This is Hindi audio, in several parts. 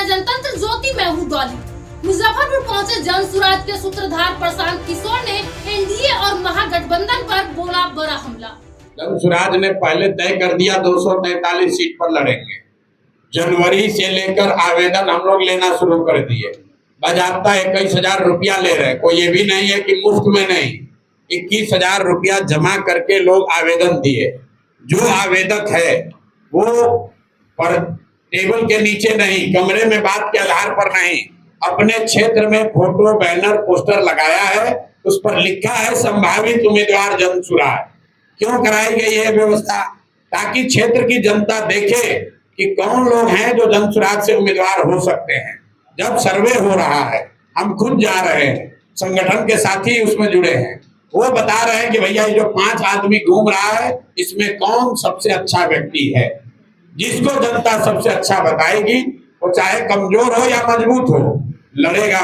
जनतंत्र ज्योति मैं हूँ डॉली। मुजफ्फरपुर पहुंचे जन सुराज के सूत्रधार प्रशांत किशोर ने एनडीए और महागठबंधन पर बोला बड़ा हमला। जन सुराज ने पहले तय कर दिया 243 सीट पर लड़ेंगे। जनवरी से लेकर आवेदन हम लोग लेना शुरू कर दिए। बाजाबता 21,000 रुपया ले रहे। कोई ये भी नहीं है कि मुफ्त में नहीं, 21,000 रुपया जमा करके लोग आवेदन दिए। जो आवेदक है वो पर टेबल के नीचे नहीं, कमरे में बात के आधार पर नहीं, अपने क्षेत्र में फोटो बैनर पोस्टर लगाया है, उस पर लिखा है संभावित उम्मीदवार जन सुराज। क्यों कराई गई है व्यवस्था? ताकि क्षेत्र की जनता देखे कि कौन लोग हैं जो जन सुराज से उम्मीदवार हो सकते हैं। जब सर्वे हो रहा है, हम खुद जा रहे हैं, संगठन के साथी उसमें जुड़े हैं, वो बता रहे हैं कि भैया ये जो 5 आदमी घूम रहा है इसमें कौन सबसे अच्छा व्यक्ति है। जिसको जनता सबसे अच्छा बताएगी वो चाहे कमजोर हो या मजबूत हो, लड़ेगा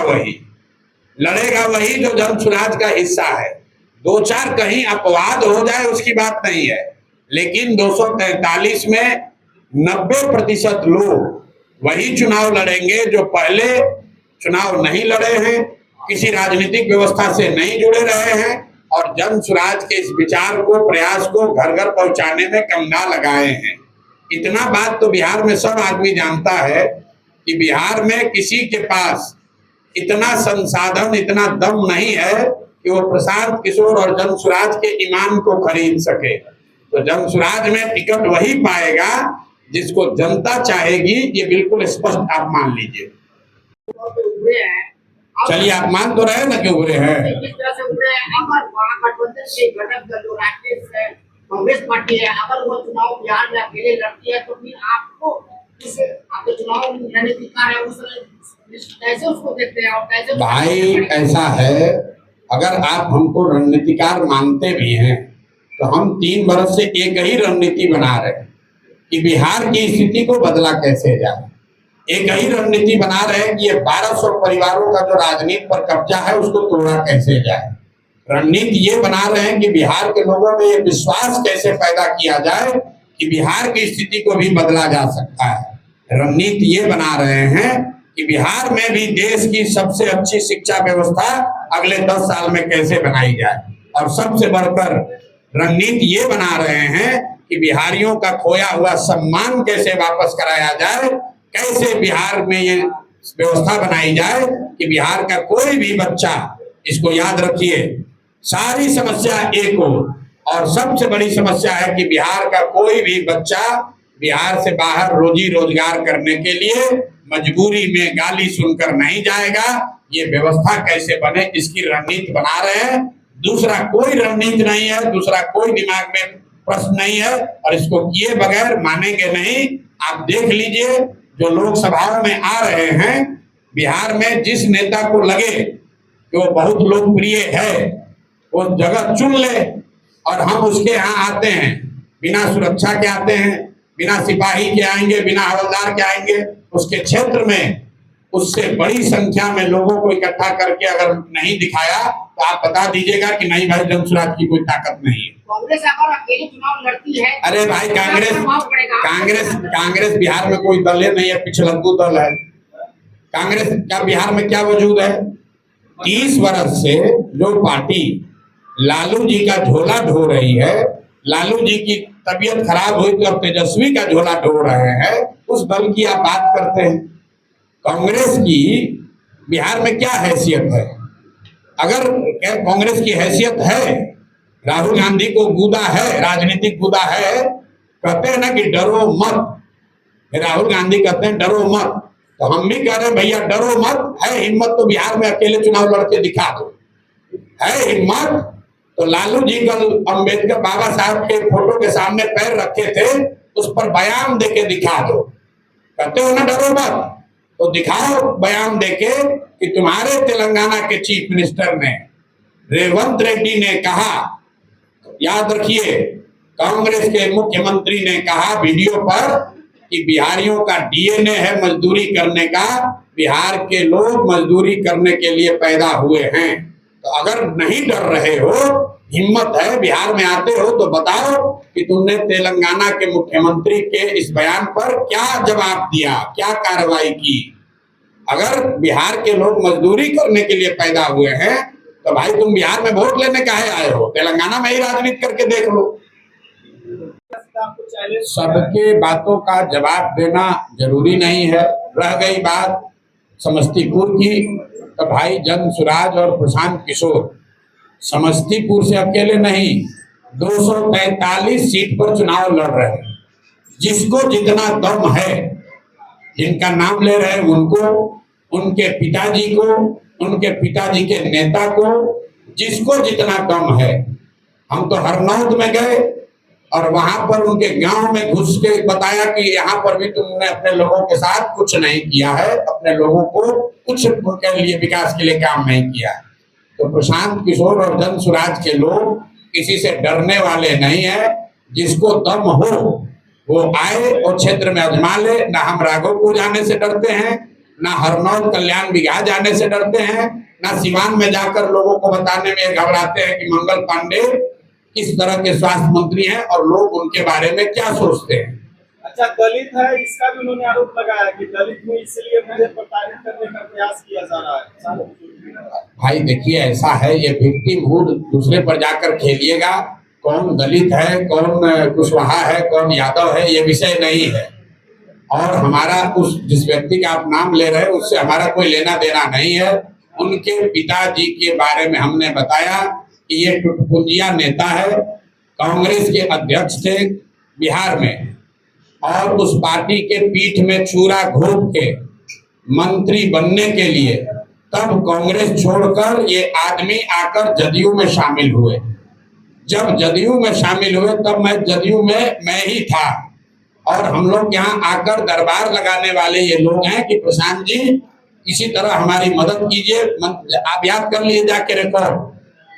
वही जो जन सुराज का हिस्सा है। 2-4 कहीं अपवाद हो जाए उसकी बात नहीं है, लेकिन 243 में 90% लोग वही चुनाव लड़ेंगे जो पहले चुनाव नहीं लड़े हैं, किसी राजनीतिक व्यवस्था से नहीं जुड़े रहे हैं और जन सुराज के इस विचार को, प्रयास को घर घर पहुंचाने में कंधा लगाए हैं। इतना बात तो बिहार में सब आदमी जानता है कि बिहार में किसी के पास इतना संसाधन, इतना दम नहीं है कि वो प्रशांत किशोर और जन सुराज के ईमान को खरीद सके। तो जन सुराज में टिकट वही पाएगा जिसको जनता चाहेगी, ये बिल्कुल स्पष्ट आप मान लीजिए। चलिए आप मान तो रहे ना कि उभरे हैं। कांग्रेस पार्टी है, अगर वो चुनाव बिहार में अकेले लड़ती है तो फिर आपको आपके चुनाव रणनीतिकार है कैसे उसको देखते हैं और कैसे? भाई ऐसा है, अगर आप हमको रणनीतिकार मानते भी हैं तो हम 3 वर्ष से एक ही रणनीति बना रहे हैं कि बिहार की स्थिति को बदला कैसे जाए। एक ही रणनीति बना रहे हैं कि ये 1200 परिवारों का जो राजनीति पर कब्जा है उसको तोड़ा कैसे जाए। रणनीति ये बना रहे हैं कि बिहार के लोगों में ये विश्वास कैसे पैदा किया जाए कि बिहार की स्थिति को भी बदला जा सकता है। रणनीति ये बना रहे हैं कि बिहार में भी देश की सबसे अच्छी शिक्षा व्यवस्था अगले 10 साल में कैसे बनाई जाए। और सबसे बढ़कर रणनीति ये बना रहे हैं कि बिहारियों का खोया हुआ सम्मान कैसे वापस कराया जाए, कैसे बिहार में ये व्यवस्था बनाई जाए कि बिहार का कोई भी बच्चा, इसको याद रखिए, सारी समस्या एक और सबसे बड़ी समस्या है कि बिहार का कोई भी बच्चा बिहार से बाहर रोजी रोजगार करने के लिए मजबूरी में गाली सुनकर नहीं जाएगा। ये व्यवस्था कैसे बने इसकी रणनीति बना रहे हैं। दूसरा कोई रणनीति नहीं है, दूसरा कोई दिमाग में प्रश्न नहीं है और इसको किए बगैर मानेंगे नहीं। आप देख लीजिए जो लोकसभाओं में आ रहे हैं, बिहार में जिस नेता को लगे कि वो बहुत लोकप्रिय है वो जगह चुन ले और हम उसके यहाँ आते हैं, बिना सुरक्षा के आते हैं, बिना सिपाही के आएंगे, बिना हवलदार के आएंगे, उसके क्षेत्र में उससे बड़ी संख्या में लोगों को इकट्ठा करके अगर नहीं दिखाया तो आप बता दीजिएगा कि नहीं भाई जन सुराज की कोई ताकत नहीं है। कांग्रेस अगर अकेले चुनाव लड़ती है, अरे भाई कांग्रेस बिहार में कोई दल नहीं है, पिछलग्गू दल है। कांग्रेस का बिहार में क्या वजूद है? 30 वर्ष से जो पार्टी लालू जी का झोला ढो रही है, लालू जी की तबीयत खराब हुई तो अब तेजस्वी का झोला ढो रहे हैं, उस दल की आप बात करते हैं। कांग्रेस की बिहार में क्या हैसियत है? अगर कांग्रेस की हैसियत है, राहुल गांधी को गुदा है, राजनीतिक गुदा है, कहते हैं ना कि डरो मत, राहुल गांधी कहते हैं डरो मत, तो हम भी कह रहे हैं भैया डरो मत। है हिम्मत तो बिहार में अकेले चुनाव लड़के दिखा दो, है हिम्मत तो लालू जी कल अंबेडकर बाबा साहब के फोटो के सामने पैर रखे थे, उस पर बयान देके दिखा दो। कहते हो ना डरो मत, तो दिखाओ बयान देके कि तुम्हारे तेलंगाना के चीफ मिनिस्टर ने रेवंत रेड्डी ने कहा, याद रखिए कांग्रेस के मुख्यमंत्री ने कहा वीडियो पर कि बिहारियों का डीएनए है मजदूरी करने का, बिहार के लोग मजदूरी करने के लिए पैदा हुए हैं। तो अगर नहीं डर रहे हो, हिम्मत है, बिहार में आते हो तो बताओ कि तुमने तेलंगाना के मुख्यमंत्री के इस बयान पर क्या जवाब दिया, क्या कार्रवाई की। अगर बिहार के लोग मजदूरी करने के लिए पैदा हुए हैं तो भाई तुम बिहार में वोट लेने काहे आए हो? तेलंगाना में ही राजनीति करके देख लो। सबके बातों का जवाब देना जरूरी नहीं है। रह गई बात समस्तीपुर की, तो भाई जन सुराज और प्रशांत किशोर समस्तीपुर से अकेले नहीं 243 सीट पर चुनाव लड़ रहे हैं। जिसको जितना दम है, जिनका नाम ले रहे हैं उनको, उनके पिताजी को, उनके पिताजी के नेता को, जिसको जितना दम है। हम तो हरनौत में गए और वहां पर उनके गांव में घुस के बताया कि यहाँ पर भी तुमने अपने लोगों के साथ कुछ नहीं किया है, अपने लोगों को कुछ उनके लिए विकास के लिए काम नहीं किया है। तो प्रशांत किशोर और जन सुराज के लोग किसी से डरने वाले नहीं है। जिसको दम हो वो आए और क्षेत्र में आजमा ले। ना हम राघोपुर जाने से डरते हैं, ना हरनौत कल्याण बिघा जाने से डरते हैं, ना सिवान में जाकर लोगों को बताने में घबराते हैं कि मंगल पांडे किस तरह के स्वास्थ्य मंत्री हैं और लोग उनके बारे में क्या सोचते हैं। अच्छा, दलित है, इसका भी उन्होंने आरोप लगाया कि दलित में इसलिए मुझे प्रताड़ित करने का प्रयास किया जा रहा है। भाई देखिए, ऐसा है, ये विक्टिमहुड दूसरे पर जाकर खेलिएगा। कौन दलित है, कौन कुशवाहा है, कौन यादव है, ये विषय नहीं है। और हमारा उस जिस व्यक्ति का आप नाम ले रहे हैं उससे हमारा कोई लेना देना नहीं है। उनके पिताजी के बारे में हमने बताया कि ये टुटपुंजिया नेता है, कांग्रेस के अध्यक्ष थे बिहार में, और उस पार्टी के पीठ में छुरा घोंप के मंत्री बनने के लिए तब कांग्रेस छोड़कर ये आदमी आकर जदयू में शामिल हुए। जब जदयू में शामिल हुए तब मैं जदयू में मैं ही था, और हम लोग यहाँ आकर दरबार लगाने वाले ये लोग हैं कि प्रशांत जी किसी तरह हमारी मदद कीजिए। आप याद कर लिए जाके रिकॉर्ड,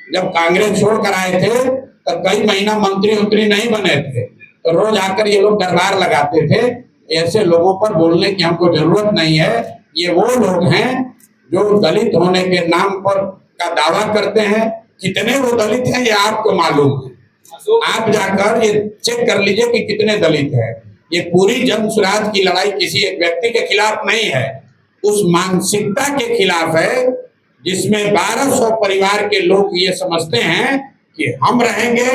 जब कांग्रेस छोड़ कर आए थे तो कई महीना मंत्री नहीं बने थे, तो रोज आकर ये लोग दरबार लगाते थे। ऐसे लोगों पर बोलने की हमको जरूरत नहीं है। ये वो लोग हैं जो दलित होने के नाम पर का दावा करते हैं। कितने वो दलित हैं ये आपको मालूम है। आप जाकर ये चेक कर लीजिए कि कितने दलित हैं। ये पूरी जन सुराज की लड़ाई किसी एक व्यक्ति के खिलाफ नहीं है, उस मानसिकता के खिलाफ है जिसमें 1200 परिवार के लोग ये समझते हैं कि हम रहेंगे,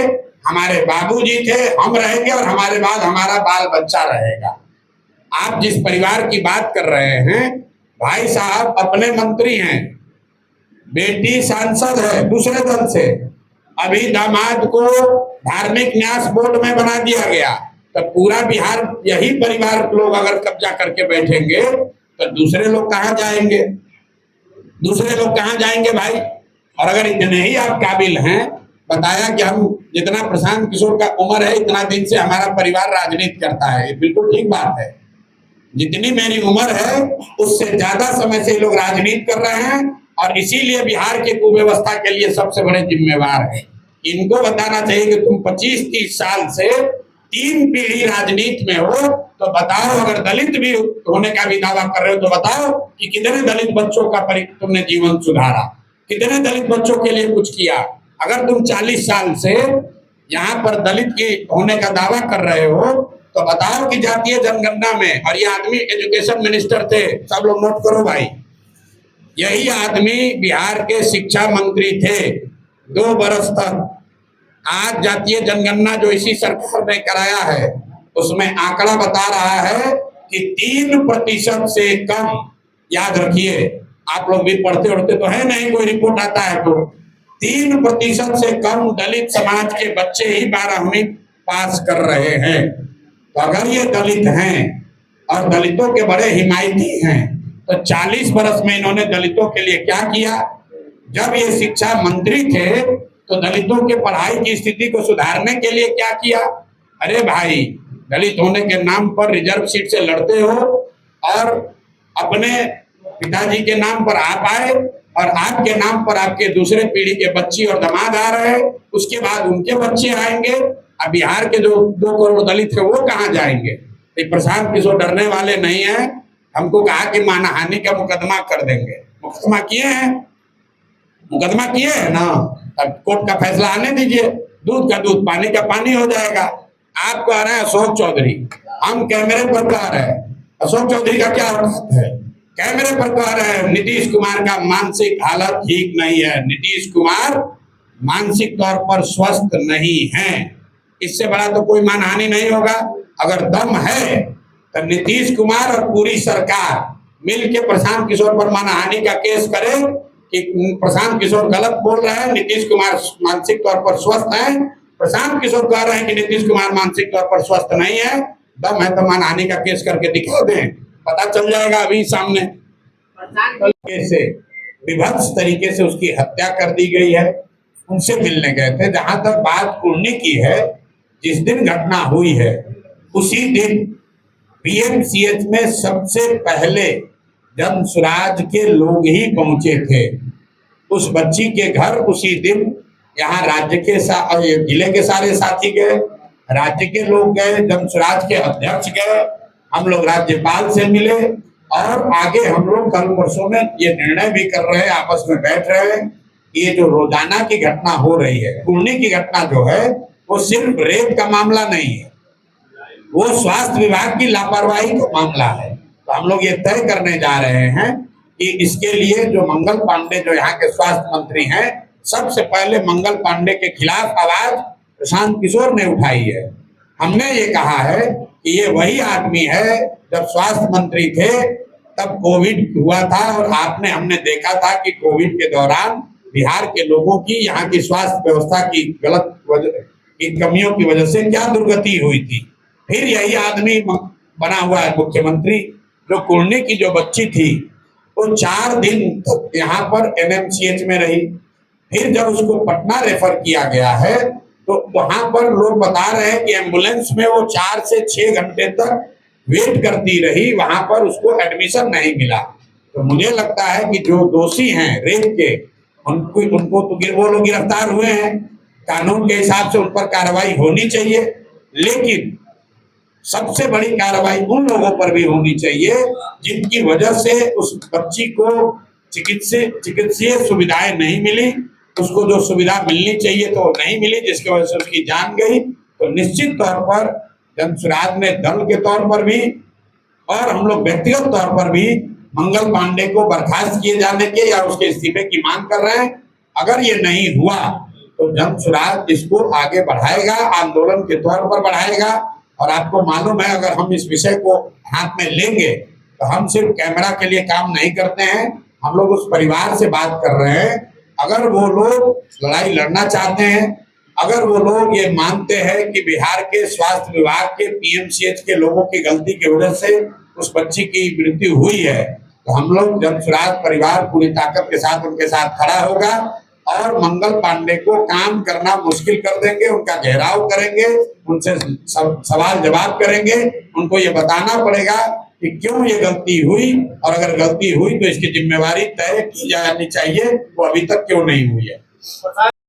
हमारे बाबूजी थे, हम रहेंगे और हमारे बाद हमारा बाल बच्चा रहेगा। आप जिस परिवार की बात कर रहे हैं, भाई साहब अपने मंत्री हैं, बेटी सांसद है दूसरे दल से, अभी दामाद को धार्मिक न्यास बोर्ड में बना दिया गया। तो पूरा बिहार यही परिवार लोग अगर कब्जा करके बैठेंगे तो दूसरे लोग कहाँ जाएंगे? दूसरे लोग कहाँ जाएंगे भाई? और अगर इतने ही आप काबिल हैं, बताया कि हम जितना प्रशांत किशोर का उम्र है इतना दिन से हमारा परिवार राजनीति करता है, ये बिल्कुल ठीक बात है। जितनी मेरी उम्र है उससे ज्यादा समय से लोग राजनीति कर रहे हैं और इसीलिए बिहार के कुव्यवस्था के लिए सबसे बड़े जिम्मेवार है। इनको बताना चाहिए कि तुम 25-30 साल से 3 पीढ़ी राजनीति में हो, तो बताओ, अगर दलित भी होने का भी दावा कर रहे हो तो बताओ कि कितने दलित बच्चों का तुमने जीवन सुधारा, कितने दलित बच्चों के लिए कुछ किया। अगर तुम 40 साल से यहाँ पर दलित की होने का दावा कर रहे हो तो बताओ कि जातीय जनगणना में, और ये आदमी एजुकेशन मिनिस्टर थे, सब लोग नोट करो भाई, यही आदमी बिहार के शिक्षा मंत्री थे 2 बरस तक। आज जातीय जनगणना जो इसी सरकार ने कराया है उसमें आंकड़ा बता रहा है कि 3% से कम, याद रखिए आप लोग भी पढ़ते उड़ते तो है नहीं, कोई रिपोर्ट आता है तो 3% से कम दलित समाज के बच्चे ही 12वीं पास कर रहे हैं। तो अगर ये दलित हैं और दलितों के बड़े हिमायती हैं तो 40 बरस में इन्होंने दलितों के लिए क्या किया? जब ये शिक्षा मंत्री थे तो दलितों के पढ़ाई की स्थिति को सुधारने के लिए क्या किया? अरे भाई, दलित होने के नाम पर रिजर्व सीट से लड़ते हो और अपने पिताजी के नाम पर आप आए और आपके नाम पर आपके दूसरे पीढ़ी के बच्ची और दामाद आ रहे हैं, उसके बाद उनके बच्चे आएंगे। अब बिहार के जो 2 करोड़ दलित है वो कहाँ जाएंगे? तो प्रशांत किशोर डरने वाले नहीं है। हमको कहा कि मानहानि का मुकदमा कर देंगे, मुकदमा किए हैं, मुकदमा किए हैं ना। अब कोर्ट का फैसला आने दीजिए, दूध का दूध पानी का पानी हो जाएगा। आप कह रहे हैं अशोक चौधरी, हम कैमरे पर कह रहे हैं अशोक चौधरी का क्या औकात है? कैमरे पर कह रहे हैं नीतीश कुमार का मानसिक हालत ठीक नहीं है, नीतीश कुमार मानसिक तौर पर स्वस्थ नहीं है। इससे बड़ा तो कोई मानहानि नहीं होगा। अगर दम है तो नीतीश कुमार और पूरी सरकार मिलकर प्रशांत किशोर पर मानहानि का केस करे कि प्रशांत किशोर गलत बोल रहे हैं, नीतीश कुमार मानसिक तौर पर स्वस्थ है। प्रशांत किशोर कह रहे हैं कि नीतीश कुमार मानसिक तौर पर स्वस्थ नहीं है। दम है तो मानहानि का केस करके दिखा दें, पता चल जाएगा अभी सामने। से विभत्स तरीके से उसकी हत्या कर दी गई है। उनसे मिलने गए थे। जहां तक बात कुर्नी की है, जिस दिन घटना हुई है उसी दिन पीएमसीएच में सबसे पहले जनसुराज के लोग ही पहुंचे थे उस बच्ची के घर। उसी दिन यहाँ राज्य के जिले के सारे साथी गए, राज्य के लोग गए, जनसुराज के अध्यक्ष गए, हम लोग राज्यपाल से मिले और आगे हम लोग कल परसों में ये निर्णय भी कर रहे हैं, आपस में बैठ रहे हैं। ये जो रोजाना की घटना हो रही है, कुर्नी की घटना जो है वो सिर्फ रेप का मामला नहीं है, वो स्वास्थ्य विभाग की लापरवाही का मामला है। तो हम लोग ये तय करने जा रहे हैं कि इसके लिए जो मंगल पांडे जो यहाँ के स्वास्थ्य मंत्री हैं, सबसे पहले मंगल पांडे के खिलाफ आवाज प्रशांत किशोर ने उठाई है। हमने ये कहा है कि ये वही आदमी है, जब स्वास्थ्य मंत्री थे तब कोविड हुआ था और हमने देखा था कि कोविड के दौरान बिहार के लोगों की, यहाँ की स्वास्थ्य व्यवस्था की की कमियों की वजह से क्या दुर्गति हुई थी। फिर यही आदमी बना हुआ है मुख्यमंत्री। जो कुर्नी की जो बच्ची थी वो 4 दिन यहाँ पर एनएमसीएच में रही। फिर जब उसको पटना रेफर किया गया है तो वहां पर लोग बता रहे हैं कि एम्बुलेंस में वो 4 से 6 घंटे तक वेट करती रही, वहां पर उसको एडमिशन नहीं मिला। तो मुझे लगता है कि जो दोषी हैं रेप के, उनको तो वो लोग गिरफ्तार हुए हैं, कानून के हिसाब से उन पर कार्रवाई होनी चाहिए, लेकिन सबसे बड़ी कार्रवाई उन लोगों पर भी होनी चाहिए जिनकी वजह से उस बच्ची को चिकित्सीय सुविधाएं नहीं मिली, उसको जो सुविधा मिलनी चाहिए तो नहीं मिली, जिसकी वजह से उसकी जान गई। तो निश्चित तौर पर जनसुराज ने दल के तौर पर भी और हम लोग व्यक्तिगत तौर पर भी मंगल पांडे को बर्खास्त किए जाने के या उसके इस्तीफे की मांग कर रहे हैं। अगर ये नहीं हुआ तो जनसुराज इसको आगे बढ़ाएगा, आंदोलन के तौर पर बढ़ाएगा। और आपको मालूम है, अगर हम इस विषय को हाथ में लेंगे तो हम सिर्फ कैमरा के लिए काम नहीं करते हैं, हम लोग उस परिवार से बात कर रहे हैं। अगर वो लोग लड़ाई लड़ना चाहते हैं, अगर वो लोग ये मानते हैं कि बिहार के स्वास्थ्य विभाग के पीएमसीएच के लोगों की गलती की वजह से उस बच्ची की मृत्यु हुई है, तो हम लोग जनसुराज परिवार पूरी ताकत के साथ उनके साथ खड़ा होगा और मंगल पांडे को काम करना मुश्किल कर देंगे, उनका घेराव करेंगे, उनसे सवाल जवाब करेंगे। उनको ये बताना पड़ेगा कि क्यों ये गलती हुई और अगर गलती हुई तो इसकी जिम्मेवारी तय की जानी चाहिए, वो अभी तक क्यों नहीं हुई है।